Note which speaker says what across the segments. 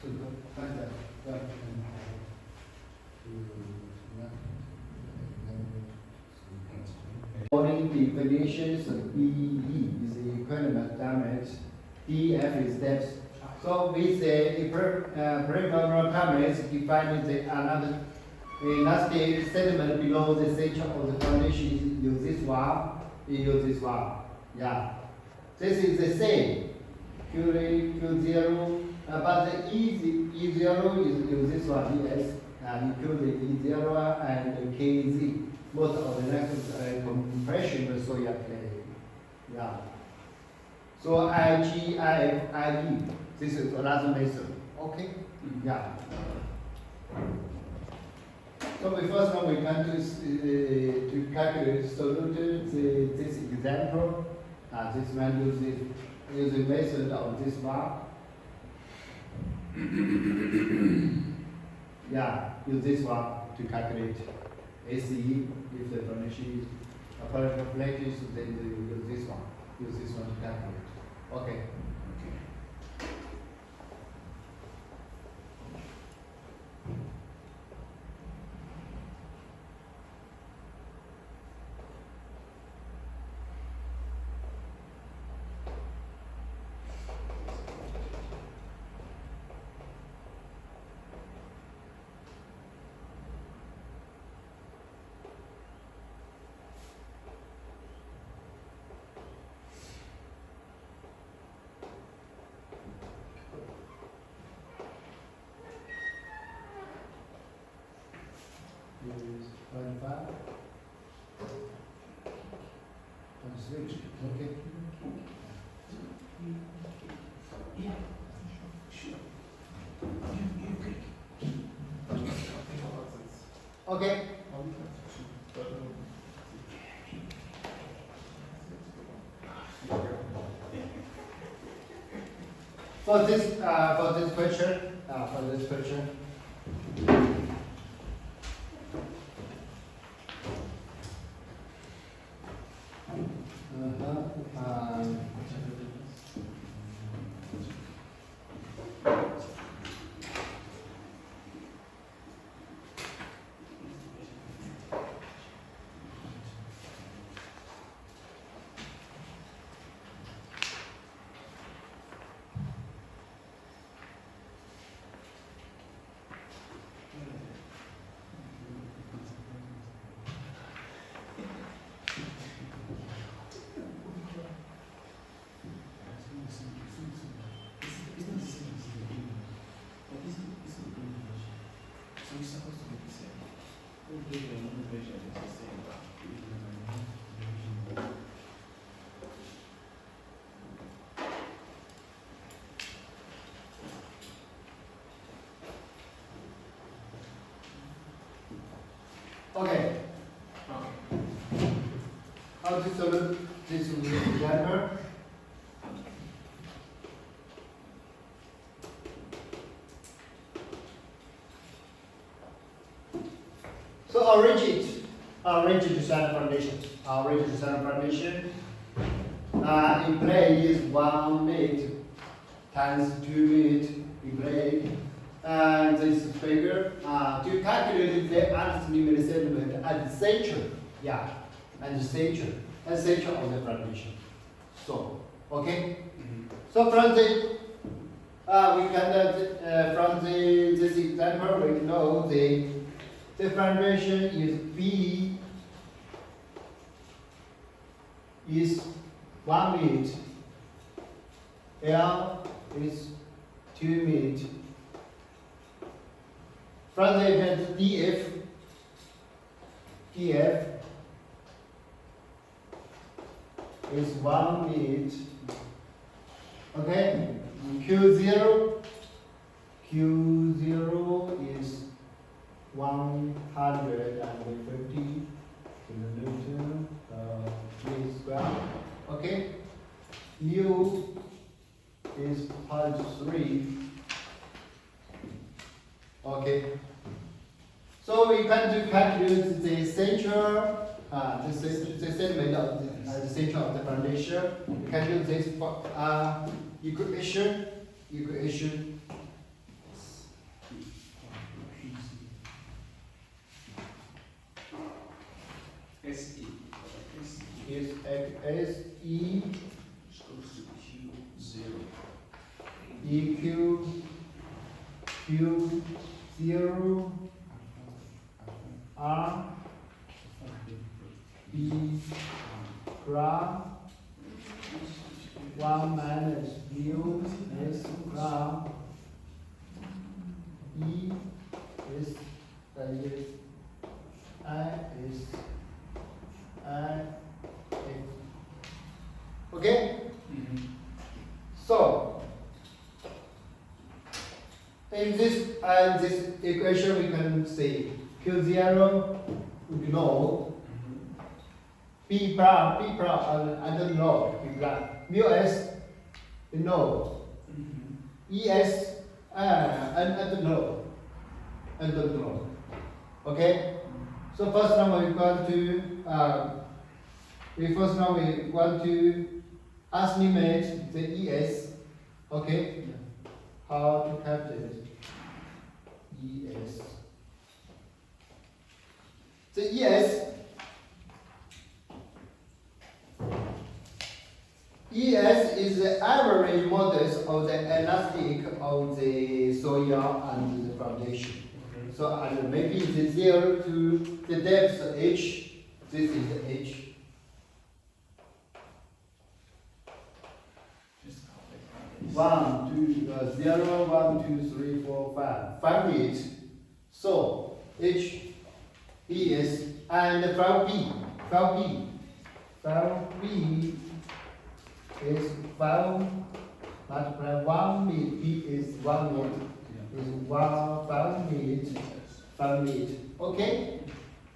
Speaker 1: 这个看着要According definitions, BE is the equivalent damage, DF is depth. So we say perimeter damage defines the another elastic sediment below the center of the foundation. Use this one, we use this one. Yeah. This is the same. Q0, but the E0 is use this one, ES, include the E0 and KZ. Most of the next compression will show you play. Yeah. So IG, IF, IE, this is another method. Okay? Yeah. So we first one we can do to calculate solution this example. This one use the method of this one. Yeah, use this one to calculate ACE if the furniture is a particle plate is then you use this one. Use this one to calculate. Okay. Is 25. 26. Okay. Okay. For this question. Okay. How to solve this example? So a rigid center foundation. In play is 1 meter times 2 meter in play. And this figure to calculate the earth limit sediment at the center, at the center of the foundation. So, okay. So from the we can from this example we know the foundation is B is 1 meter, L is 2 meter. From the event DF is 1 meter. Okay, Q0 is 150 kilonewton meter square. Okay, U is 0.3. Okay. So we can calculate the center, the segment of the center of the foundation. We can use this equation S E
Speaker 2: Zero.
Speaker 1: E Q Q 0 R B gram 1 minus mu S gram E is I is I X. Okay? So in this equation we can say Q0 we know P prime I don't know P prime mu S we know ES I don't know okay. So first now we want to estimate the ES. Okay. How to calculate ES? The ES is the average modulus of the elastic of the soil and the foundation. So and maybe the 0 to the depth h. This is the h. One, two, 0, 1, 2, 3, 4, 5. 5 meters. So h is and from B is 5 multiplied 1 meter. B is 1 meter. Is 5 meters. Okay?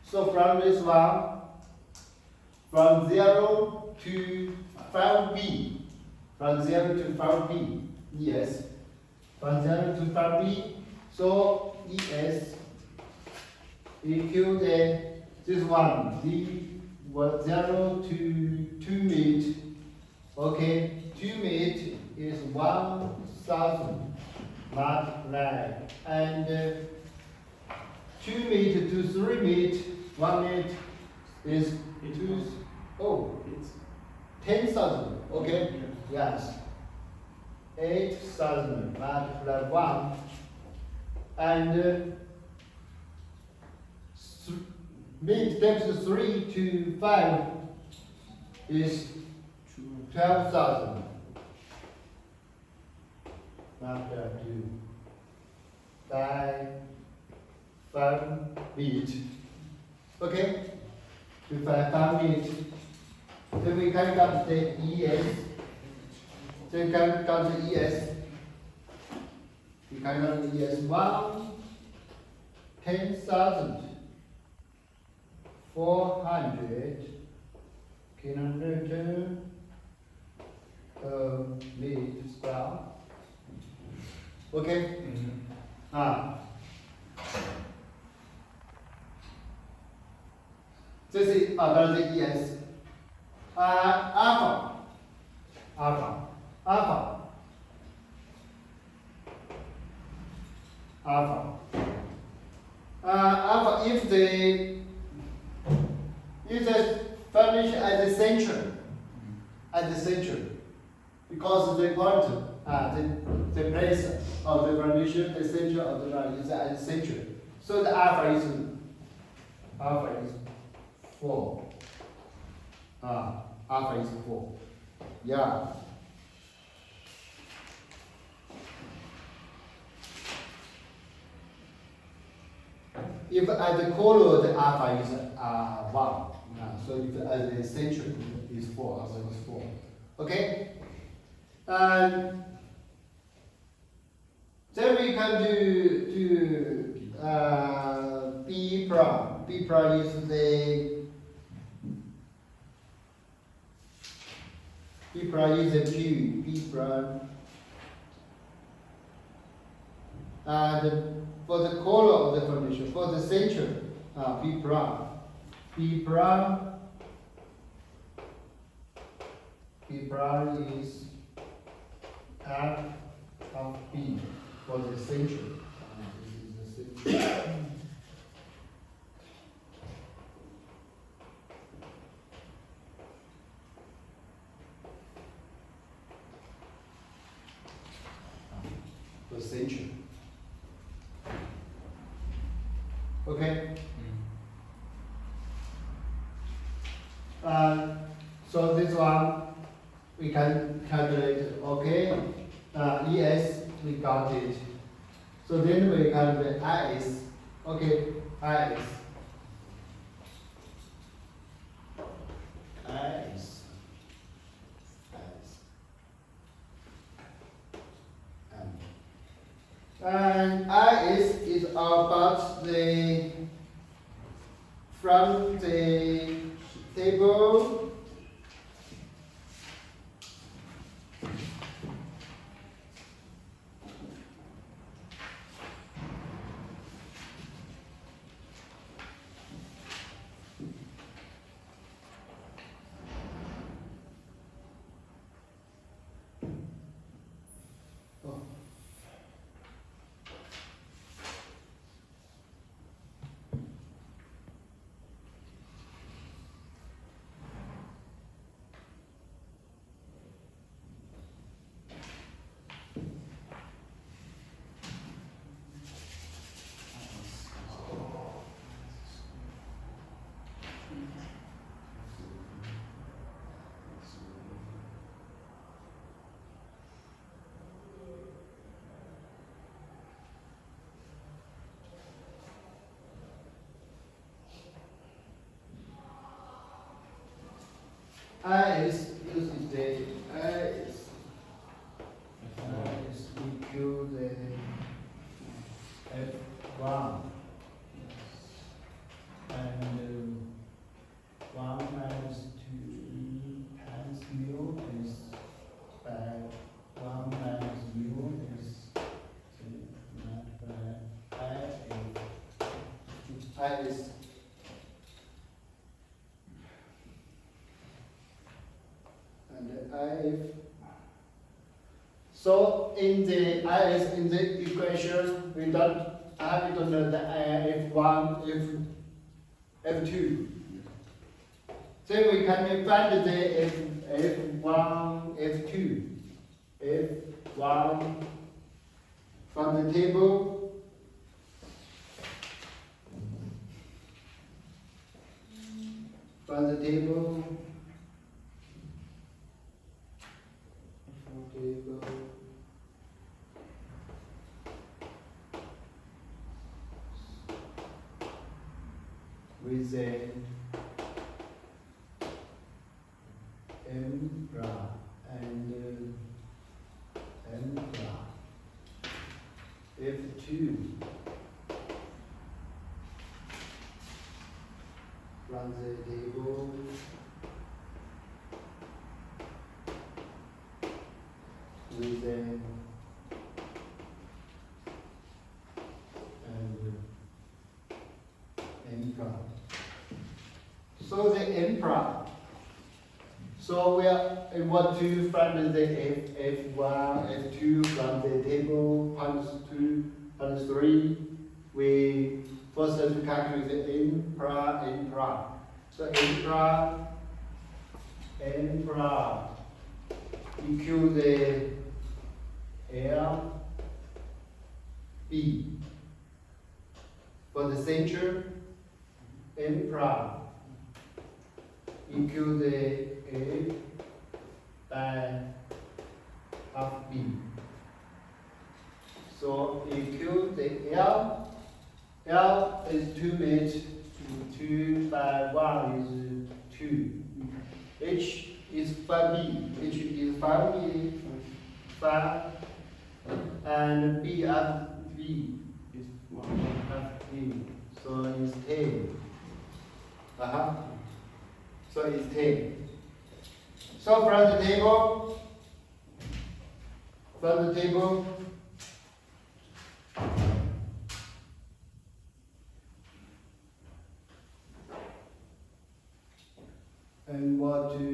Speaker 1: So from this one, from 0 to 5B, from 0 to 5B, yes. From 0 to 5B, so ES equal this one, D was 0 to 2 meters. Okay, 2 meters is 1,000 multiplied, and 2 meters to 3 meters, 1 meter is 10,000. Okay, yes, 8,000 multiplied 1, and meter depth 3 to 5 is 12,000. Multiplied 2 by 5 meters. Okay? To 5 meters. Then we can calculate the ES. Then calculate the ES. We can calculate the ES 10,400 kilonewton meter square. Okay? This is about the ES. Alpha. Alpha, if the furnish at the center, because the point, the place of the foundation, the center of the line is at the center. So the alpha is 4. Alpha is 4. Yeah. If at the corner the alpha is 1. So if at the center is 4, alpha is 4. Okay? And then we can do B prime. B prime is the Q. B prime. And for the color of the foundation, for the center, B prime. B prime is half of B for the center. This is the center. the center. Okay. So this one we can calculate. Okay. ES we got it. So then we calculate IS. Okay. IS. IS. And IS is about the from the table IS uses the IS equal the F1 and 1 minus 2 times mu is by 1 minus mu is not by IS. If so in the IS in the equation we don't know the F1 F2. So we can find the F1 F2 F1 from the table. From the table. With the M bra and M bra F2 from the table with the Emperor. So the Emperor. So we want to find the F1, F2 from the table ×2, ×3. We first have to calculate the Emperor. So Emperor equal the L B for the center. Emperor equal the A by half B. So equal the L. L is 2 meters. 2 by 1 is 2. H is 5B. H is 5B. 5. And B of B is 1 half B. So it's 10. So it's 10. So from the table, and what to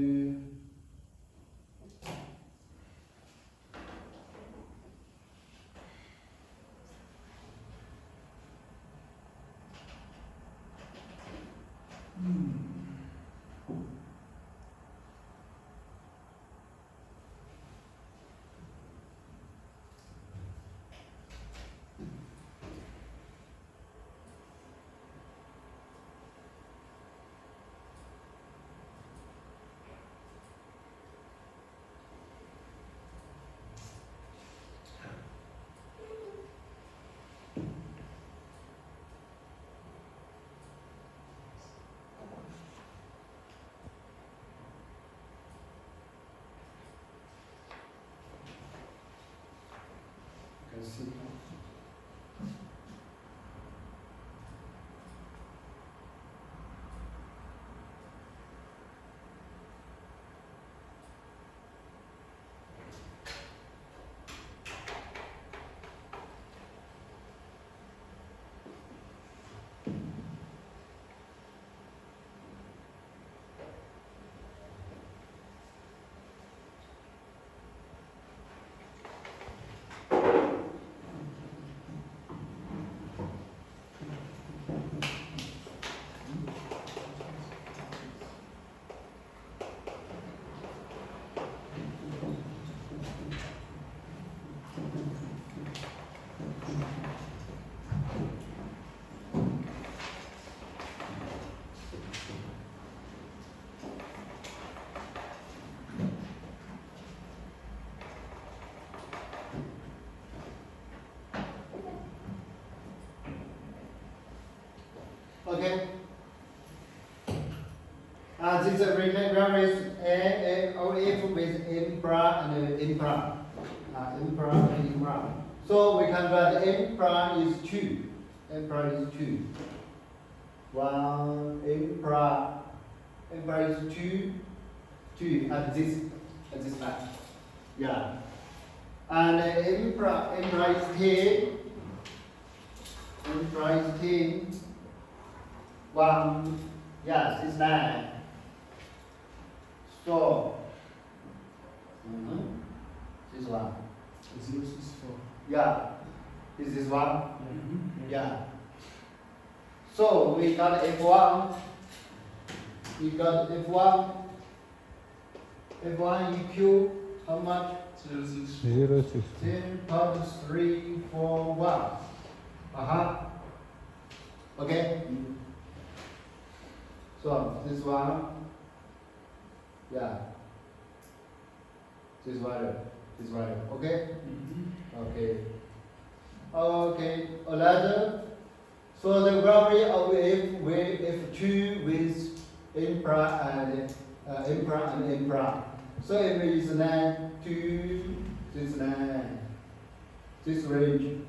Speaker 1: see. Okay. This is a related F with impra and impra. Impra and impra. So we can write impra is 2. Impra is 2. 1 impra. Impra is 2. 2 at this line. Yeah. And impra is 10. Impra is 10. 1, yes, it's 9. So, this one.
Speaker 2: 064.
Speaker 1: Yeah, this is 1. Yeah. So, we got F1. We got F1. F1 EQ, how much?
Speaker 2: 064.
Speaker 1: 10 times 3, 4, 1. Okay. So this one, yeah, this value, okay? Okay, another. So the property of F2 with impra and impra. So if it is 9, 2, this 9, this range,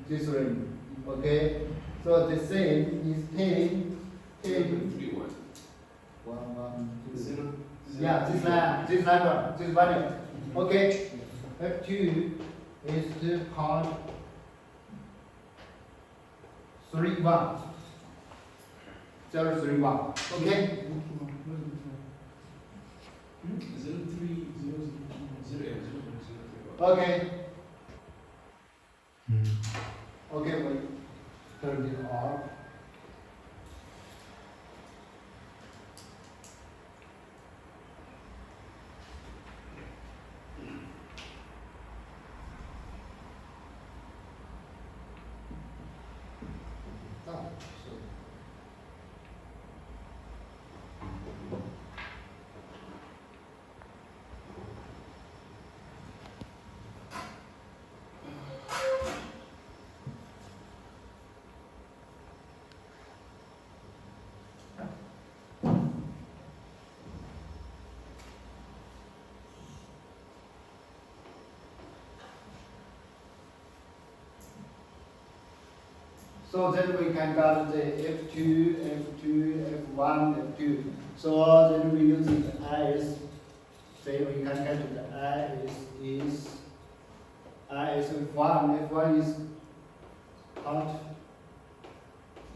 Speaker 1: okay? So the same is 10, 1, 2. Yeah, this value. Okay. F2 is to count 3, 1. 0, 3, 1. Okay.
Speaker 2: 0300.
Speaker 1: Okay. Okay, wait. Turn it off. So then we can got the F2, F1, F2. So then we use the IS. Say we can get the IS F1. F1 is count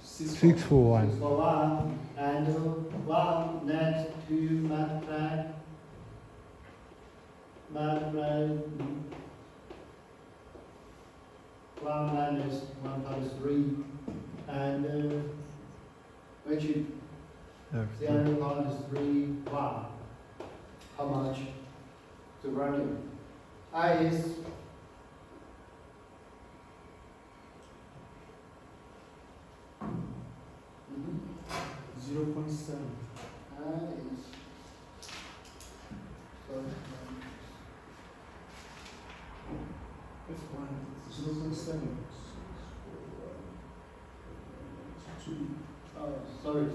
Speaker 2: 641.
Speaker 1: 641 and 1 next to multiply 1 minus 1 times 3 and which is 0 times 3 1. How much? The value I is
Speaker 2: 0.7.
Speaker 1: I is
Speaker 2: F1 0.7.
Speaker 1: oh, sorry.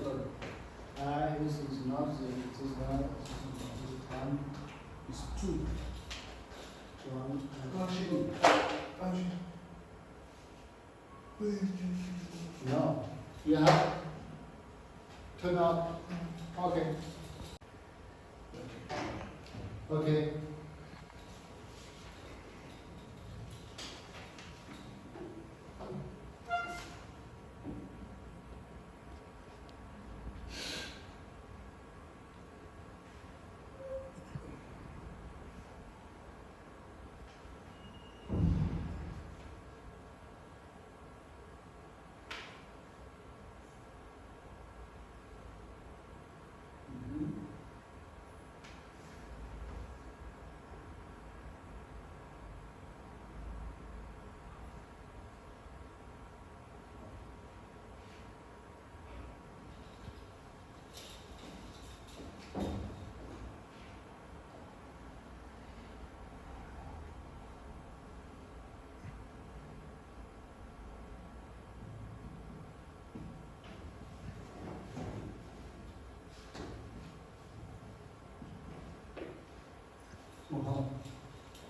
Speaker 1: I is not the it is not time
Speaker 2: It's 2.
Speaker 1: 1 and 2. No. You have turn off. Okay. Okay.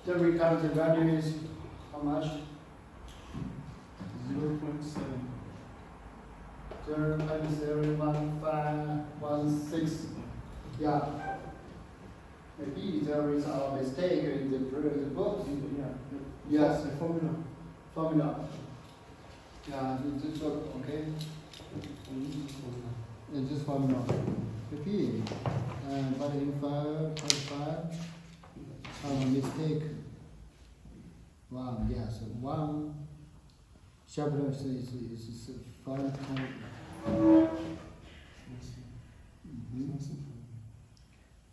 Speaker 1: The recovery value is how much?
Speaker 2: 0.7.
Speaker 1: 0.01516. Yeah. Maybe there is a mistake in the book.
Speaker 2: Yeah.
Speaker 1: Yes.
Speaker 2: The formula.
Speaker 1: Formula. Yeah, this book, okay? It's this formula. Maybe. But in 5.5, mistake. One, yes, one chapter is 5.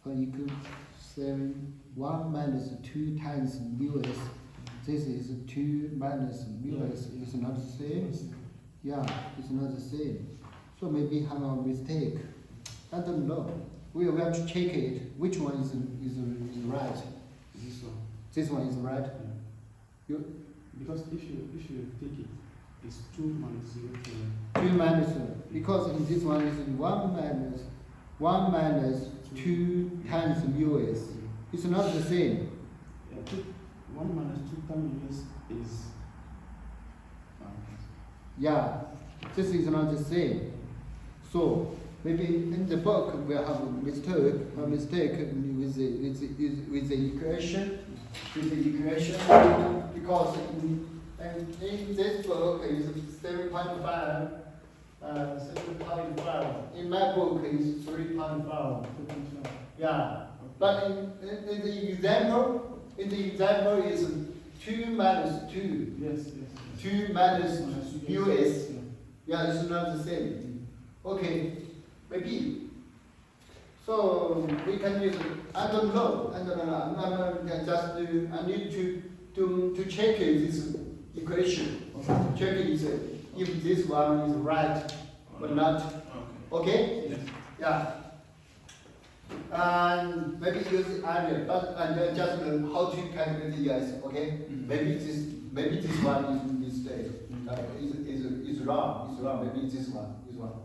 Speaker 1: For equal 7, 1 minus 2 times mu s. This is 2 minus mu s. Is not the same. Yeah, it's not the same. So maybe have a mistake. I don't know. We have to check it. Which one is right?
Speaker 2: This one.
Speaker 1: This one is right.
Speaker 2: Yeah.
Speaker 1: You
Speaker 2: Because if you take it, it's 2 minus 0 to
Speaker 1: 2 minus because in this one is 1 minus 2 times mu s. It's not the same.
Speaker 2: 1 minus 2 times is.
Speaker 1: Yeah, this is not the same. So maybe in the book we have a mistake with the equation, because in this book is 7.5. 7.5. In my book is 3.5. Yeah, but in the example is 2 minus 2.
Speaker 2: Yes.
Speaker 1: 2 minus US. Yeah, it's not the same. Okay, maybe. So we can use. I don't know. I need to check this equation. Check it if this one is right or not. Okay?
Speaker 2: Yes.
Speaker 1: Yeah. And maybe use area, but just how to calculate the ES. Okay? Maybe this one is mistake. Is wrong. It's wrong. Maybe this one is wrong.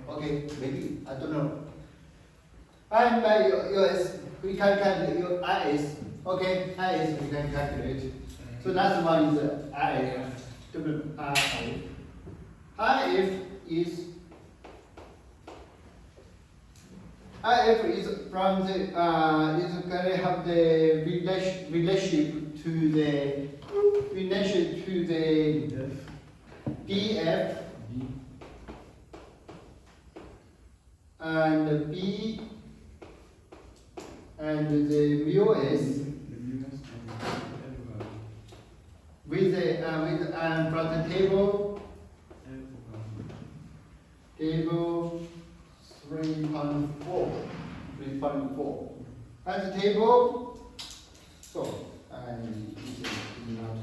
Speaker 1: Okay. Maybe I don't know. And by US, we can calculate your IS. Okay, IS we can calculate. So that's one is IF. IF is from the is going to have the relationship to the DF and B and the mu s with the from the table 3.4 at the table. So I not.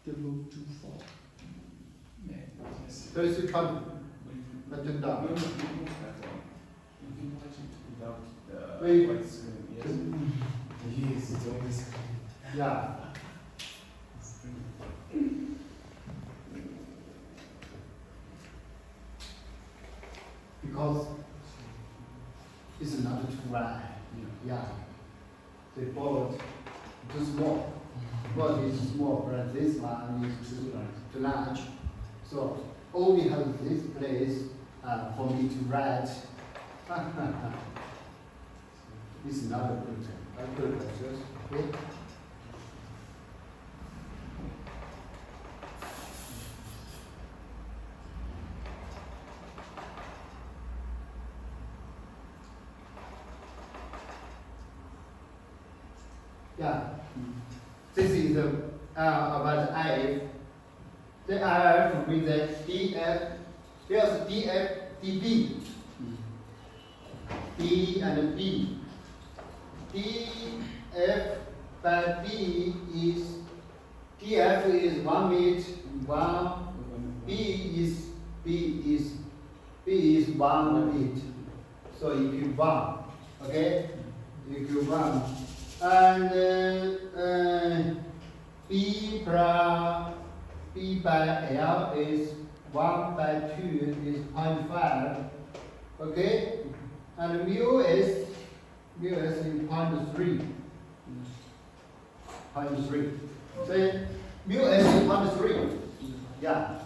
Speaker 2: Table 2.4.
Speaker 1: So it's written down. Wait.
Speaker 2: Yes, it's always.
Speaker 1: Yeah. Because It's not too wide. Yeah. The boat too small. Boat is small, but this one is too large. So only have this place for me to write. It's not a good process. Okay? Yeah. This is about IF. The IF with the DF. Here's DF, DB. D and B. DF by B is DF is 1 meter, 1. B is 1 meter. So equal 1. Okay? Equal 1. And B by L is 1 by 2 is 0.5. Okay? And mu s is 0.3. 0.3. So mu s is 0.3. Yeah.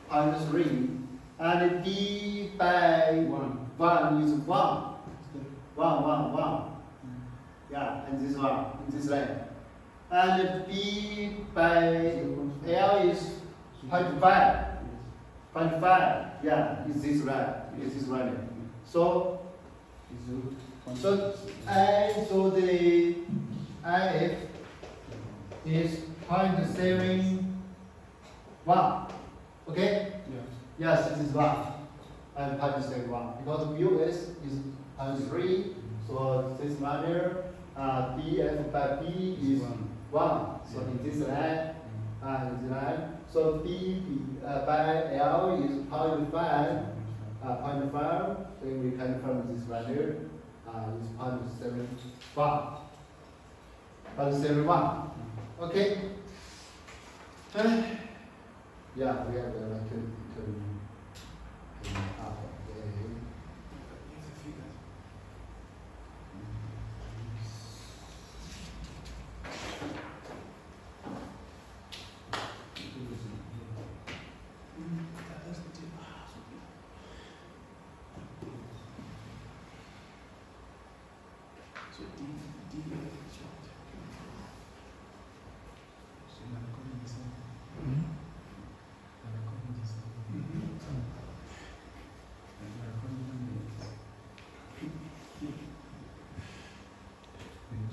Speaker 1: 0.3. And D by 1 is 1. 1. Yeah, and this one, in this line. And B by L is 0.5. 0.5. Yeah, is this right? Is this right? So the IF is 0.71. Okay?
Speaker 2: Yeah.
Speaker 1: Yes, it is 1. And 0.71. Because mu s is 0.3. So this matter, DF by B is 1. So in this line, so B by L is 0.5. 0.5. Then we confirm this value is 0.71. 0.71. Okay. Yeah, we have to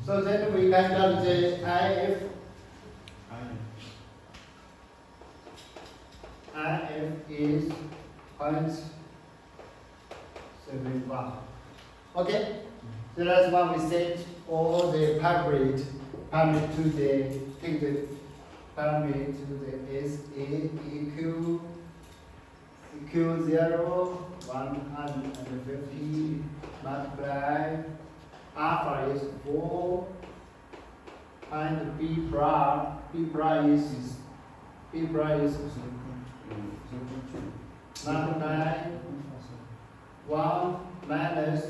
Speaker 1: So then we can calculate IF. IF is 0.71. Okay? So that's why we set all the parameter to the take the parameter to the SA equal 0, 150 multiply alpha is 4 and B prime is multiply 1 minus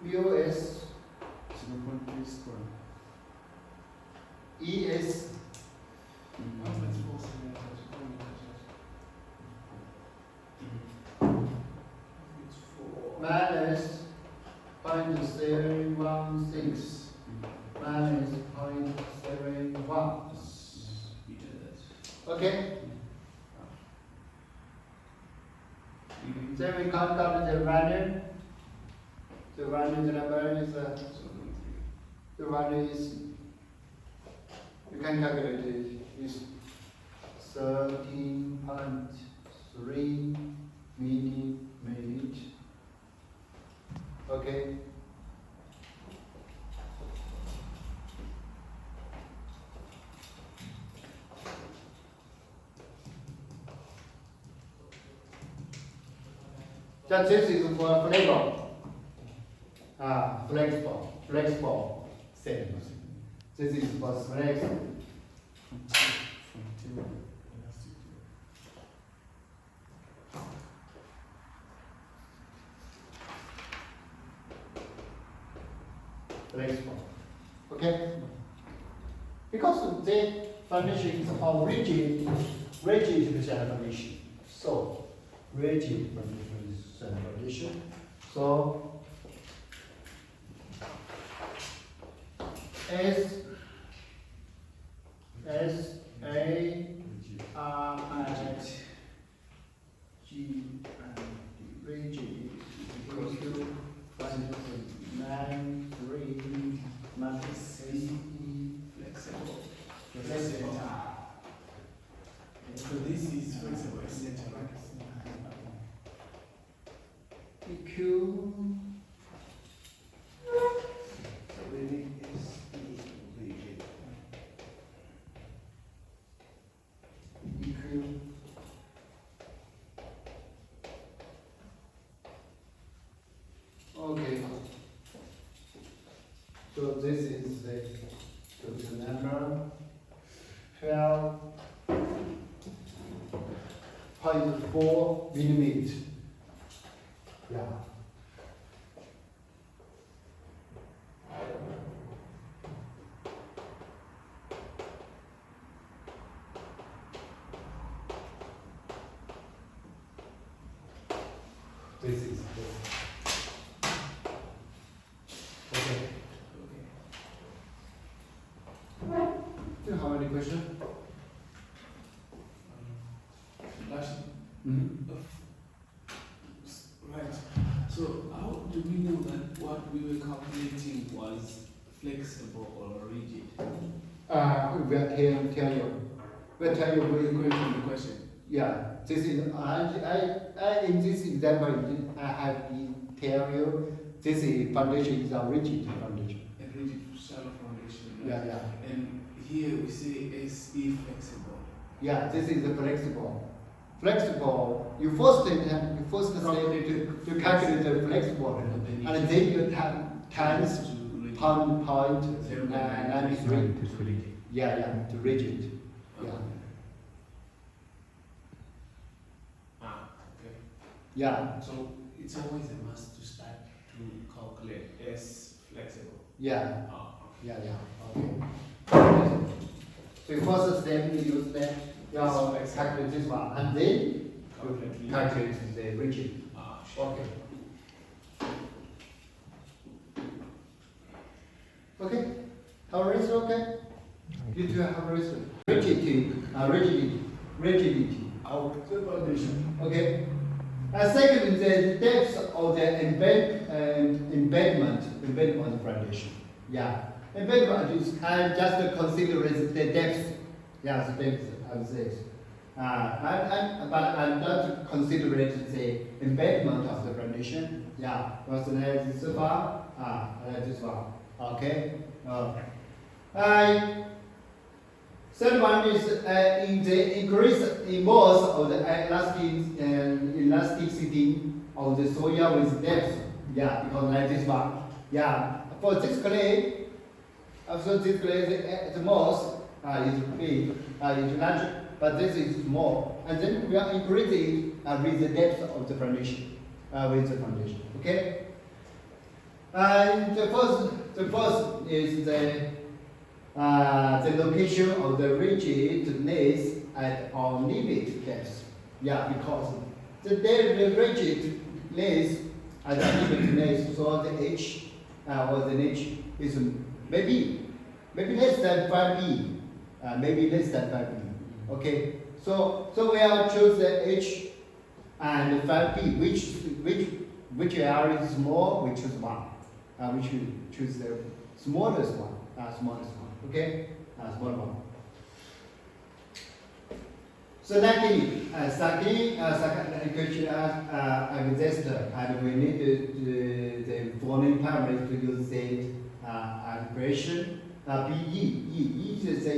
Speaker 1: mu s ES minus 0.716 minus 0.71. Okay? Then we count out the value. The value, the number is the value is, you can calculate it, is 13.3 millimeter. Okay. That this is for flexible settings. This is for flexible. flexible. Okay? Because the foundation is all rigid foundation. So, rigid foundation. So, S A R at G and rigid equals to 1.93 minus C
Speaker 3: Flexible.
Speaker 1: flexible.
Speaker 3: So this is flexible center, right?
Speaker 1: EQ
Speaker 3: So really is rigid.
Speaker 1: EQ okay. So this is the number 12.4 millimeter. Yeah. This is the okay. Do you have any question?
Speaker 3: Last,
Speaker 1: Mm-hmm.
Speaker 3: right. So how do we know that what we were calculating was flexible or rigid?
Speaker 1: We'll tell you. We'll tell you
Speaker 3: We're
Speaker 1: very
Speaker 3: going
Speaker 1: quickly.
Speaker 3: from the question.
Speaker 1: Yeah, this is I in this example I have to tell you this is foundation is a rigid foundation.
Speaker 3: A rigid shallow foundation. Right?
Speaker 1: Yeah.
Speaker 3: And here we say SE flexible.
Speaker 1: Yeah, this is the flexible. Flexible. You first say to calculate the flexible, and then you times pound point 93. Yeah, to rigid. Yeah.
Speaker 3: Okay.
Speaker 1: Yeah.
Speaker 3: So it's always a must to start to calculate S flexible.
Speaker 1: Yeah.
Speaker 3: Okay.
Speaker 1: Okay. So first step you use that, you calculate this one, and then you calculate the rigid.
Speaker 3: Sure.
Speaker 1: Okay. Okay. Have a rest, okay? You two have a rest. Rigidity.
Speaker 3: Our foundation.
Speaker 1: Okay. Second is the depth of the embedment foundation. Yeah. Embedment is just consider the depth. Yeah, the depth of this. But I'm not considering the embedment of the foundation. Yeah. What's the next this one? This one. Okay. Third one is in the increase in both of the elasticity of the soil with depth. Yeah, because like this one. Yeah, for this clay, the moss is big, is large, but this is small. And then we are increasing with the depth of the foundation, Okay. And the first is the location of the rigidness at our limit depth. Yeah, because the rigidness at the limit depth, so the H or the H is maybe less than 5B, Okay, so we have choose the H and 5B, which area is small, we choose one. We should choose the smallest one. Okay, small one. So second equation exists, and we need the following parameters to use the equation. E is the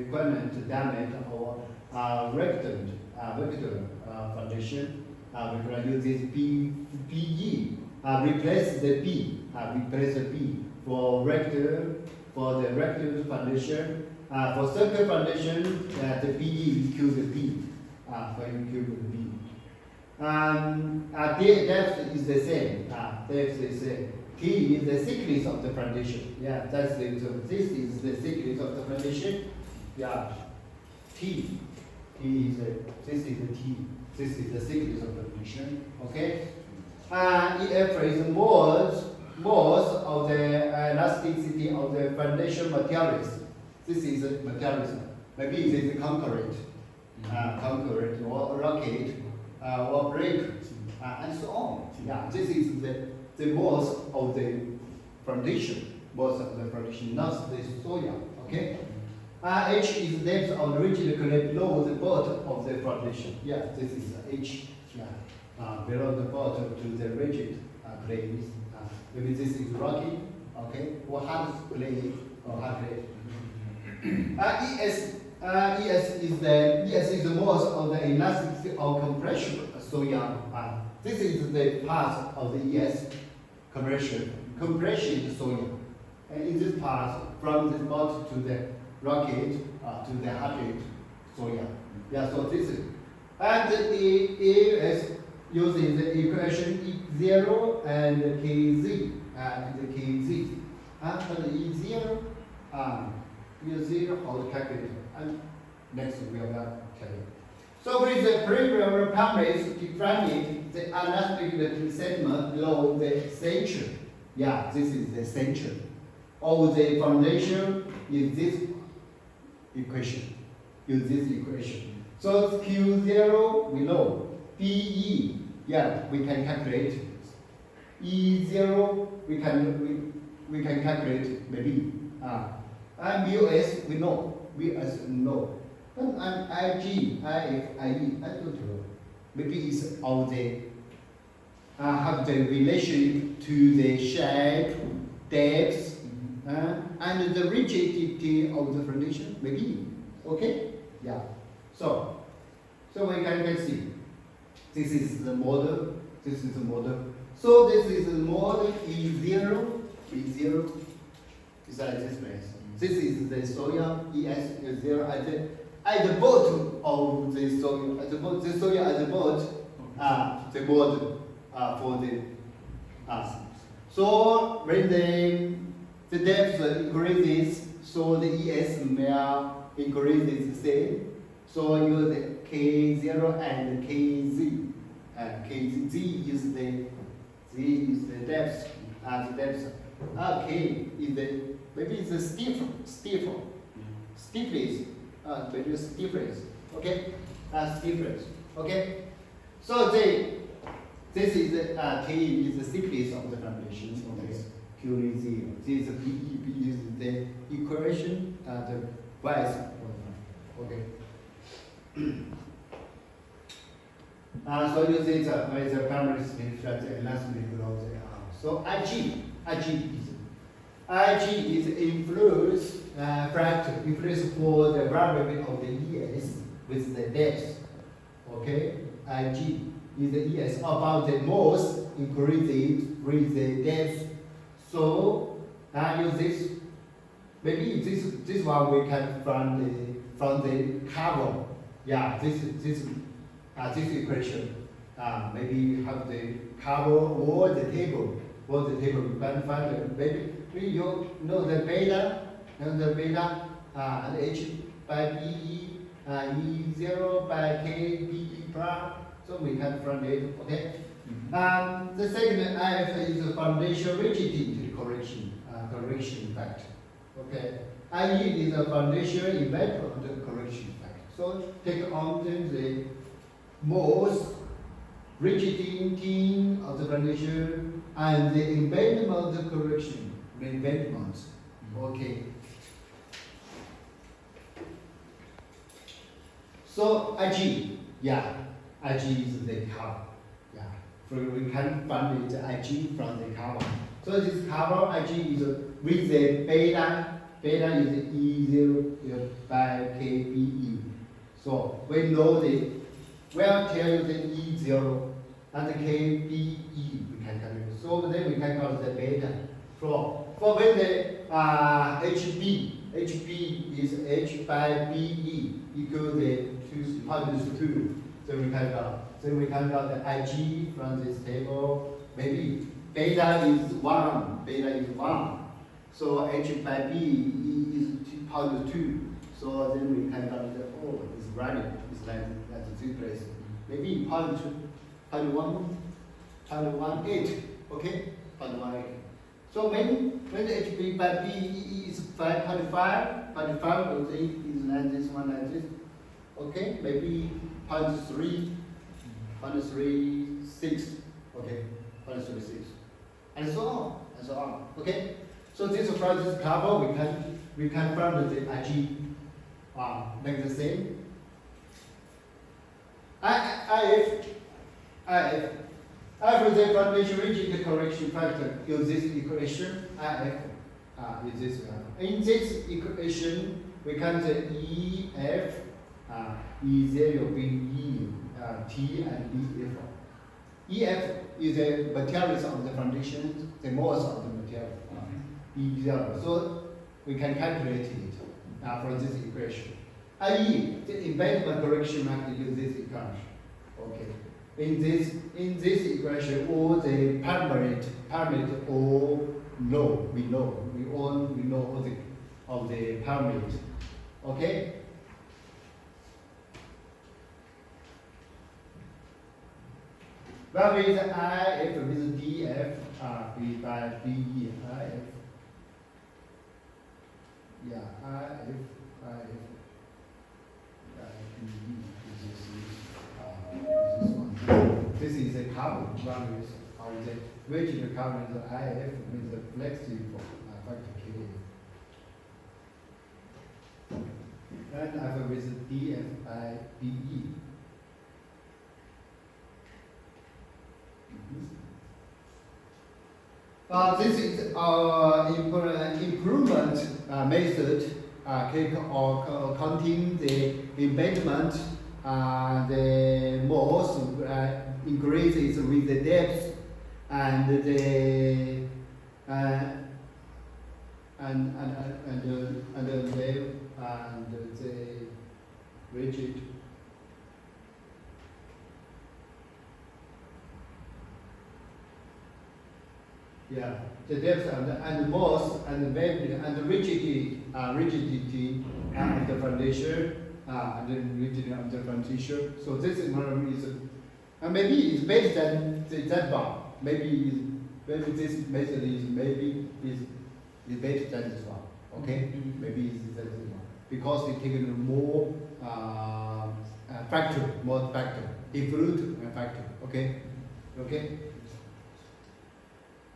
Speaker 1: equivalent diameter or vector foundation. We're going to use this PE. Replace the P for the rectangle foundation. For circle foundation, the PE equals the P. Depth is the same. T is the thickness of the foundation. Yeah, that's the, so this is the thickness of the foundation. Yeah, T. T is the, this is the T. This is the thickness of the foundation. Okay. EF is moles of the elasticity of the foundation materials. This is materials. Maybe this is concrete, concrete or rocket, or brick, and so on. Yeah, this is the moles of the foundation, moles of the foundation, not the soil. Okay. H is the depth of the rigid clay below the bottom of the foundation. Yeah, this is H. Yeah, below the bottom to the rigid clay. Maybe this is rocky, okay, or hard clay or hard clay. ES is the moles of the elasticity of compression soil. This is the part of the ES compression. Compression soil. And in this part, from the bottom to the rocket to the hard soil. Yeah, so this is. And the ES using the equation E0 and KZ. The KZ. But E0, E0, how to calculate? And next we will calculate. So with the primary parameters defining the elastic segment below the center. Yeah, this is the center. Of the foundation is this equation. Use this equation. So Q0 we know. PE, yeah, we can calculate. E0 we can calculate maybe. And MUS we know. VS no. And IG, IF, IE, I don't know. Maybe it's all the have the relation to the shape, depth, and the rigidity of the foundation. Maybe. Okay? Yeah. So we can see. This is the model. This is the model. So this is the model E0. E0 is at this place. This is the soil ES is 0 at the bottom of the soil. At the bottom, the soil at the bottom. The model for the So when the depth increases, so the ES may increase the same. So use the K0 and KZ. KZ is the depth. The depth. K is the maybe it's a stiffness. Maybe stiffness. Okay, stiffness. Okay. So this is the K is the thickness of the foundation. Okay. Q is 0. This is PE is the equation the vice. Okay. So you see the primary flat elastic below the So IG is influence factor, influence for the variable of the ES with the depth. Okay, IG is the ES about the most increasing with the depth. So now use this. Maybe this one we can from the cover. Yeah, this equation. Maybe you have the cover or the table. You can find it. Maybe you know the beta, and H by BE, E0 by K BE prime. So we can find it. Okay. The second IF is the foundation rigidity correction factor. Okay. IE is the foundation investment correction factor. So take on the most rigidity of the foundation and the embedment of the correction. Embedment. Okay. So IG, yeah, IG is the cover. Yeah. So we can find the IG from the cover. So this cover IG is with the beta. Beta is E0 by KBE. So we know we'll tell you the E0 and the KBE we can calculate. So then we can call the beta. For when the HB is H by BE equal the 2. So we can call the IG from this table. Maybe beta is 1, beta is 1. So H by B is power 2. So then we can calculate, oh, it's running, it's like that's the place. Maybe power 2, power 1, power 1, 8, okay? Power 1, 8. So when HB by B is 5.5, 5.5 is like this one, like this. Okay, maybe 0.3, 0.36, okay, 0.36, and so on, and so on. Okay, so this from this couple we can find the IG, like the same. If the foundation rigid correction factor use this equation, IF is this one. In this equation, we can say EF. E0 being T and EF is the materials of the foundation, the mass of the material. E0. So we can calculate it from this equation. IE, the embedment correction method use this equation. Okay. In this equation, all the parameter all know. We know all the parameters. Okay. Where is IF with DF B by BE IF? Yeah, IF BE is this one. This is a carbon. One is the rigid carbon is IF with the flexible factor K. And IF with DF by BE. This is improvement method counting the embedment, the mass increases with the depth and the rigid. Yeah, the depth and the mass and the wavelength and the rigidity and the foundation and the rigidity of the foundation. So this is one reason. And maybe it's better than the Z bar. Maybe this method is better than this one. Okay, maybe it's this one because they take more factor, influence factor. Okay.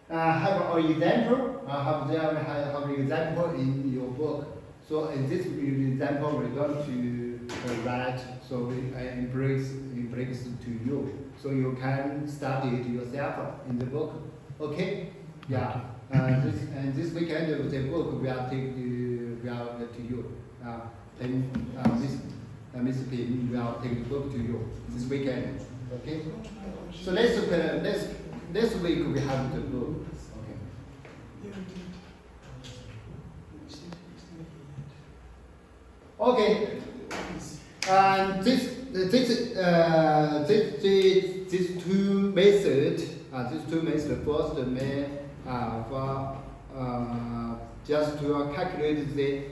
Speaker 1: Have an example. Have an example in your book. So in this example, we're going to write. So we embrace to you. So you can study it yourself in the book. Okay? Yeah. This weekend of the book we are take to you. Then Miss Pim will take the book to you this weekend. Okay? So this week we have the book. Okay. And these two methods, first just to calculate the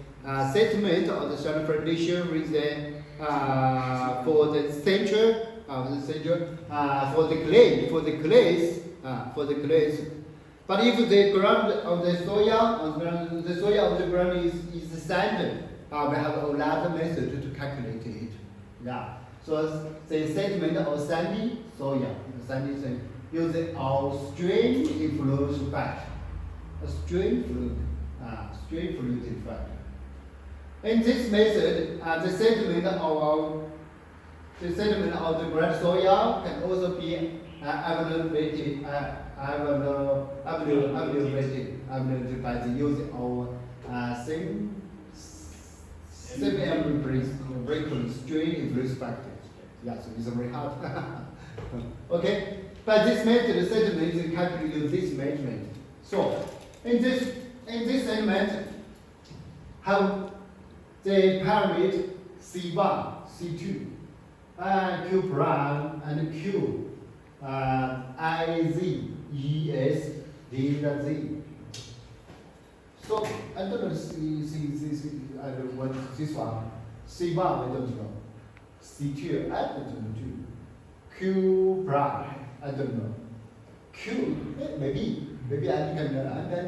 Speaker 1: settlement of the soil foundation with the for the center for the clays. But if the ground of the soil of the ground is sand, we have another method to calculate it. Yeah. So the settlement of sandy soil, use our strain influence factor. A strain fluid factor. In this method, the settlement of the ground soil can also be evaluated by the use of same breakable strain influence factor. Yeah, so it's very hard. Okay, but this method, the settlement is calculated this measurement. So in this element, have the parameter C1, C2, Q prime and Q, IZ, ES, D and Z. So I don't know, I don't know what this one. C1, I don't know. C2, I don't know too. Q prime, I don't know. Q, maybe I can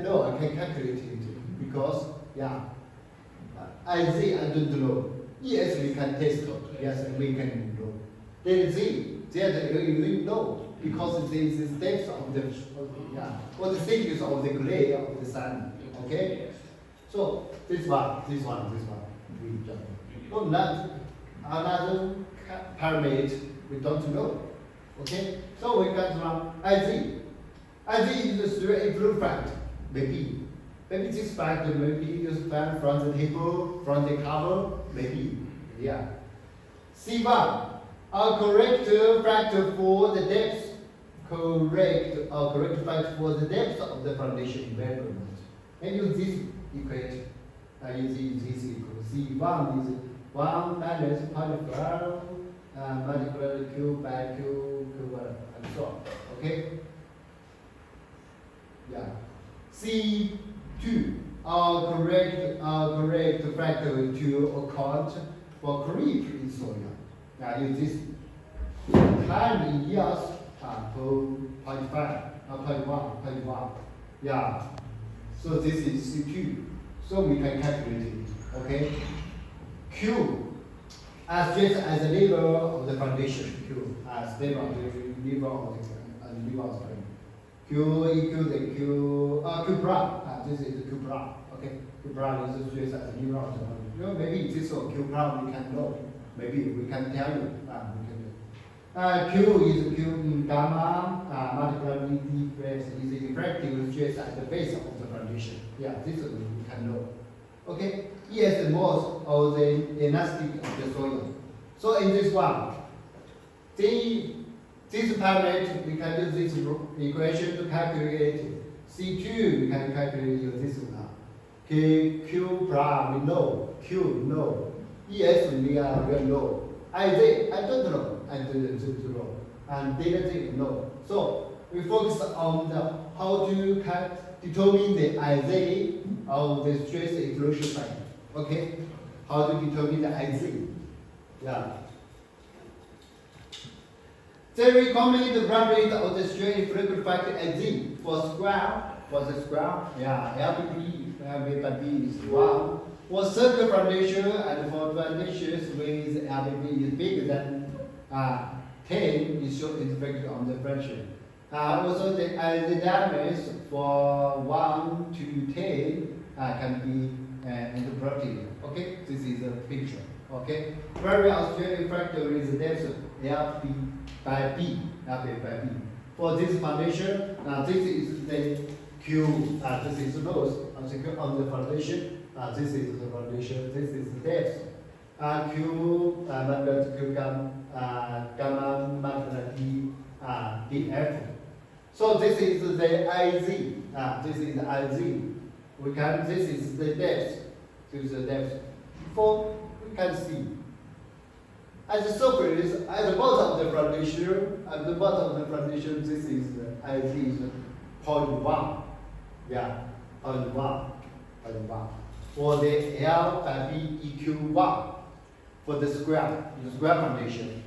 Speaker 1: know, I can calculate it because, yeah. IZ, I don't know. Yes, we can test it. Yes, we can know. Then Z, you know, because this is depth of the, yeah, or the thickness of the gray of the sun. Okay? So this one. We don't. No, not another parameter we don't know. Okay? So we got from IZ. IZ is a blue fact, maybe. Maybe this fact maybe you find from the table, from the cover, maybe. Yeah. C1, a correct factor for the depth. Correct factor for the depth of the foundation environment. And use this equation. Use this equal. C1 is 1 minus 0.5 multiplied Q by Q1 and so on. Okay? Yeah. C2 are correct factor to account for creep in soil. Now use this time in years 0.5, 0.1. Yeah. So this is C2. So we can calculate it. Okay? Q as just as the level of the foundation. Q as level of the level of the frame. Q equals the Q prime. This is the Q prime. Okay, Q prime is just as the level of the foundation. You know, maybe this or Q prime we can know. Maybe we can tell you. Q is Q gamma multiplied with D press is effective stress at the base of the foundation. Yeah, this we can know. Okay, E is the most of the elastic of the soil. So in this one, this parameter we can use this equation to calculate C2. We can calculate use this one. Q prime we know, Q no, ES we know. IZ I don't know. And delta Z no. So we focus on the how to determine the IZ of the stress evolution cycle. Okay? How to determine the IZ. Yeah. Then we calculate the run rate of the strain frequency factor IZ for the square. Yeah, LBB is 1. For circle foundation and for foundations with LBB is bigger than 10 is shown is based on the fraction. Also the diameters for 1 to 10 can be interpreted. Okay, this is a picture. Okay, very Australian factor is depth LB by B. For this foundation, this is the Q. This is the load on the foundation. This is the foundation. This is the depth. Q gamma multiplied df. So this is the IZ. This is the IZ. This is the depth. This is the depth. For we can see. At the surface, at the bottom of the foundation, this is the IZ is 0.1. Yeah, 0.1. For the L by B equal 1. For the square foundation.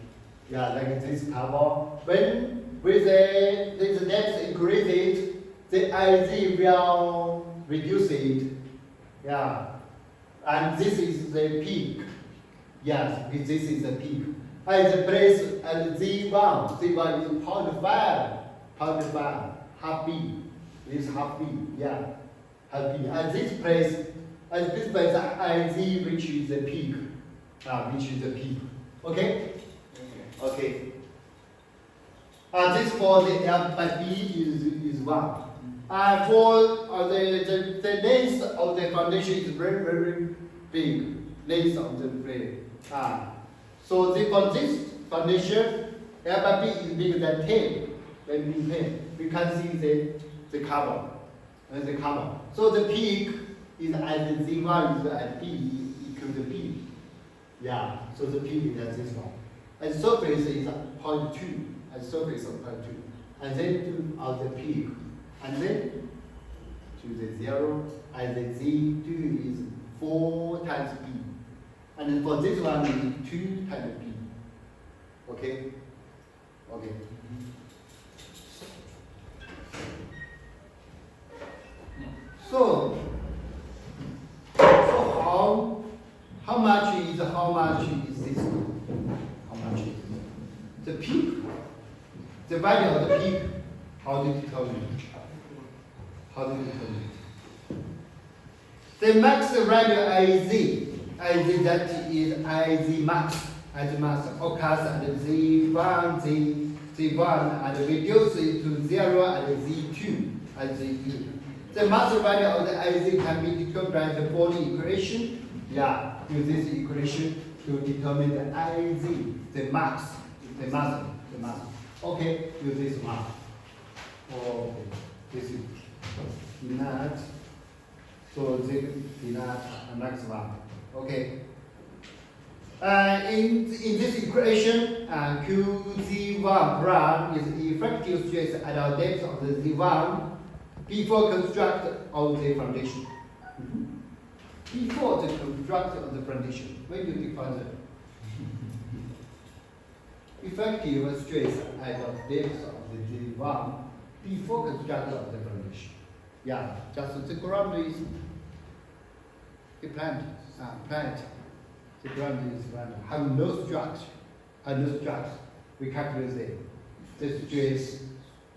Speaker 1: Yeah, like this cover. When with the depth increases, the IZ will reduce it. Yeah. And this is the peak. Yes, this is the peak. At the place at Z1 is 0.5, half B. This is half B, yeah. Half B. At this place, IZ reaches the peak. Which is the peak. Okay? Okay. This for the L by B is 1. For the length of the foundation is very, very big. Length of the frame. So for this foundation, L by B is bigger than 10. When we can see the cover. So the peak is at the Z1 is at B equal to B. Yeah, so the peak is this one. And surface is 0.2, and surface of 0.2. And then to the peak and then to the 0, and the Z2 is 4 times B. And then for this one is 2 times B. Okay? Okay. So how much is this? How much is this? The peak, the value of the peak, how do you determine it? How do you determine it? The max value IZ that is IZ max occurs at Z1 and reduce it to 0 at Z2 at Z2. The mass value of the IZ can be determined by the following equation. Yeah, use this equation to determine the IZ, the mass. Okay, use this mass. Okay, this is not. So this is not a max one. Okay. In this equation, QZ1 prime is the effective stress at our depth of the Z1 before construct of the foundation. Before the construct of the foundation, when you define the effective stress at the depth of the Z1 before construct of the foundation. Yeah, just the ground is the plant. The ground is random. Have no structure. We calculate the stress,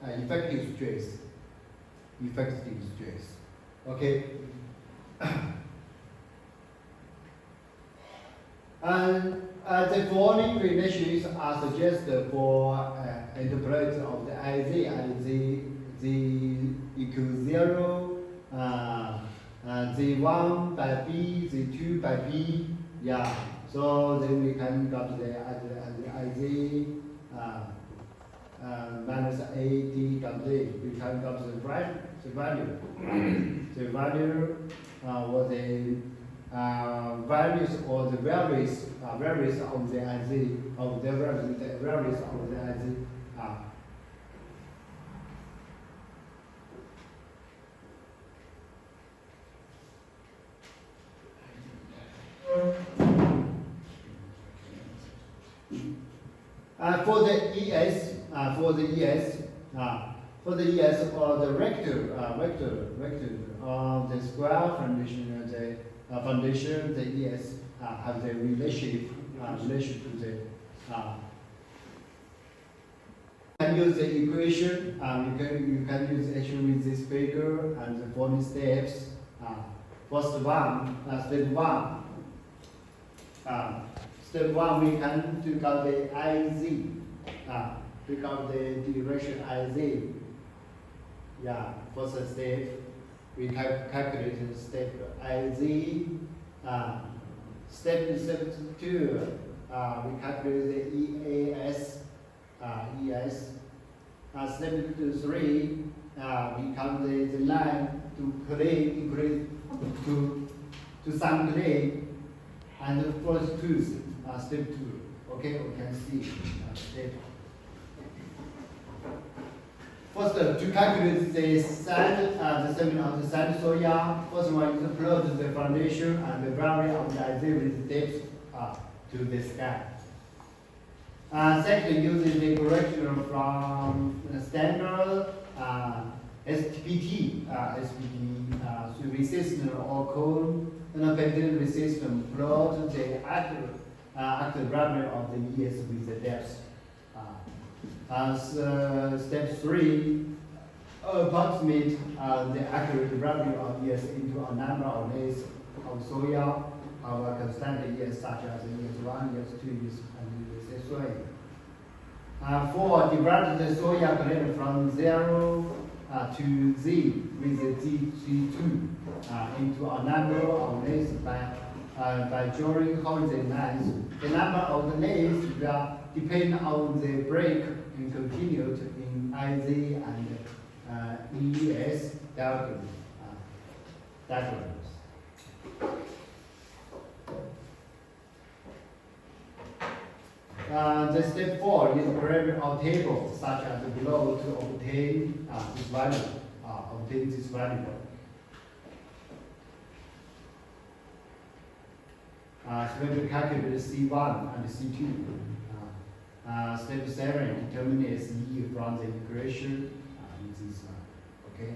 Speaker 1: effective stress. Okay. And the following relations are suggested for interpret of the IZ and Z equals 0, Z1 by B, Z2 by B. Yeah, so then we can got the IZ minus AD got the, we can got the value. The value or the values or the values of the IZ of the values of the IZ for the ES or the vector, the square foundation, the ES have the relation to the. You can use the equation. You can use actually with this figure and the following steps. First one, step one. Step one, we can take out the IZ. Take out the direction IZ. Yeah, first step, we calculate the step IZ. Step two, we calculate the EAS. Step 3, we calculate the line to some clay, and the first two, step 2. Okay, we can see step. First, to calculate the sand, the segment of the sand soil, first one is plot the foundation and the vary of the IZ with depth to the sky. Second, using the correction from standard SPT, resistance or cone independent resistance, plot the actual gravity of the ES with the depth. Step 3, approximate the accurate gravity of ES into a number of layers of soil of a constant ES such as ES1, ES2, and ES3. 4, divide the soil collected from 0 to Z with the Z2 into a number of layers by drawing horizontal lines. The number of the layers will depend on the break and continued in IZ and ES diagrams. The step 4 is prepare a table such as below to obtain this value obtain this variable. So when we calculate C1 and C2, step 7 determines E from the equation in this one. Okay.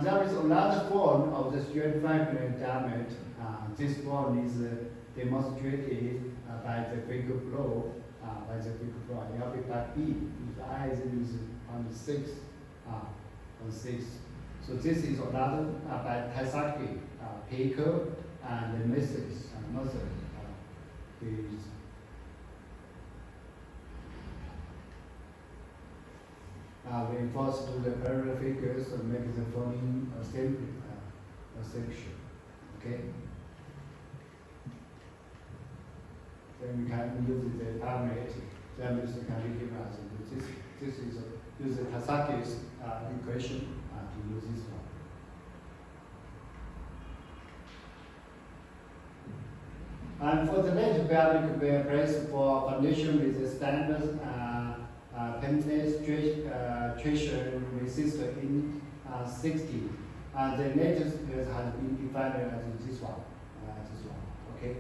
Speaker 1: There is another form of the stratified diamond. This form is demonstrated by the figure below. L by B, if I is on 6, on 6. So this is another by Tasaki, Baker, and Mrs. Is reinforced to the parallel figures and make the following section. Okay. Then we can use the parameter. Then this can be given as this is use the Tasaki's equation to use this one. And for the later periodic we place for foundation with the standard penetration resistor in 60. The latest has been defined as this one. Okay.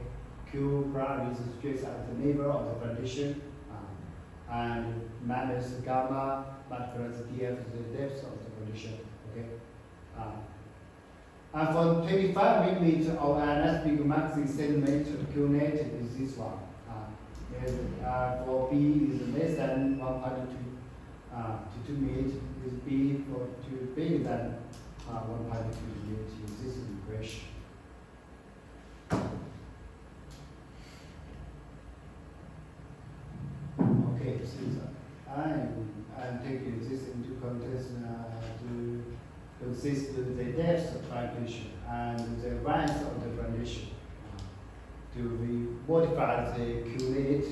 Speaker 1: Q prime is straight at the neighbor of the foundation, and minus gamma multiplies df is the depth of the foundation. Okay. And for 25 millimeters of an big maxi centimeter Q net is this one. For B is less than 1.2 to 2 meters, is B for to bigger than 1.2 meters is this equation. Okay, since I'm taking this into context to consist of the depth of foundation and the range of the foundation. To modify the Q-rate,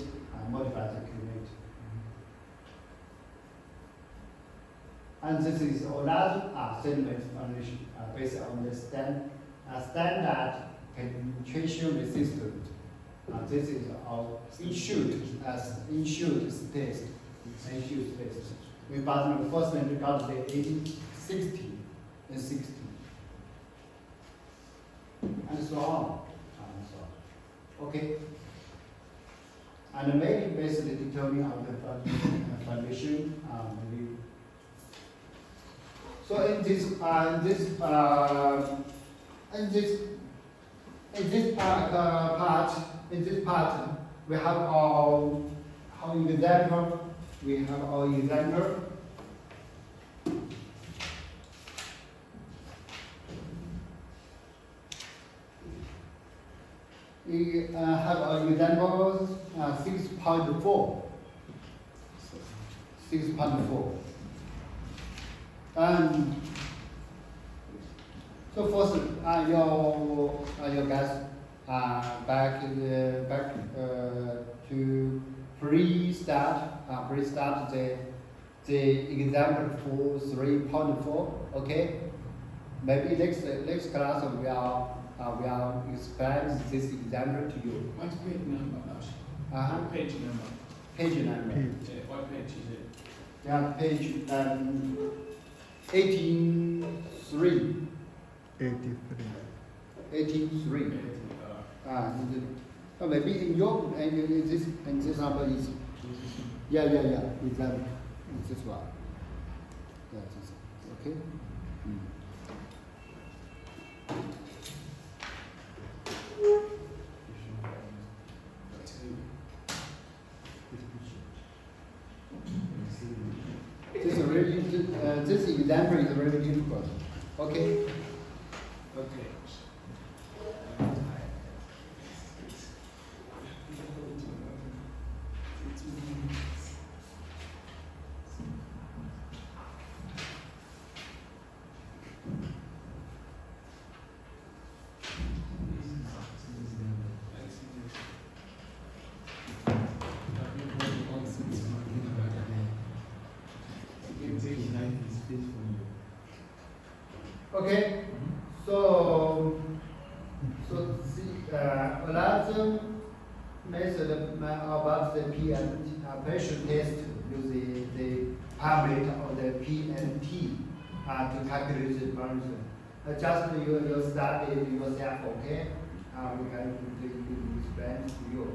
Speaker 1: And this is another sediment foundation based on the standard penetration resistance. This is our issued test. We first regard the 80, 60, and 60, and so on. Okay. And maybe basically determine on the foundation. So in this part, we have our example. We have our examples 6.4. 6.4. So first, your guys back to pre-start the example for 3.4. Okay. Maybe next class we are explain this example to you.
Speaker 3: What page number? What page number?
Speaker 1: Page number.
Speaker 3: Yeah, what page is it?
Speaker 1: Yeah, page 83. 83. Maybe in your and this number is example. It's this one. Yeah, this, okay. This example is very difficult. Okay.
Speaker 3: Okay.
Speaker 1: Okay, so another method about the patient test using the parameter of the P and T to calculate the function. Just you study it yourself, okay? We can explain to you.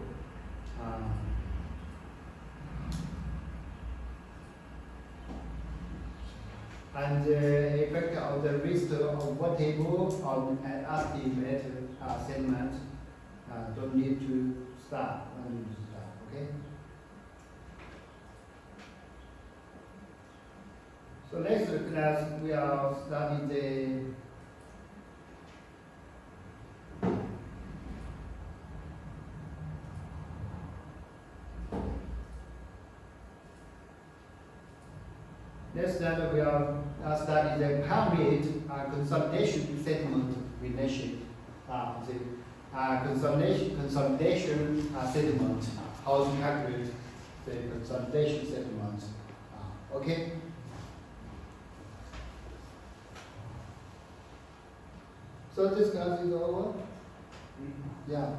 Speaker 1: And the effect of the risk of what table on an estimate segment don't need to start when you start, okay? So next class we are studying the next time we are studying the permanent consolidation settlement relationship. The consolidation settlement, how to calculate the consolidation settlement. Okay? So this class is over? Yeah.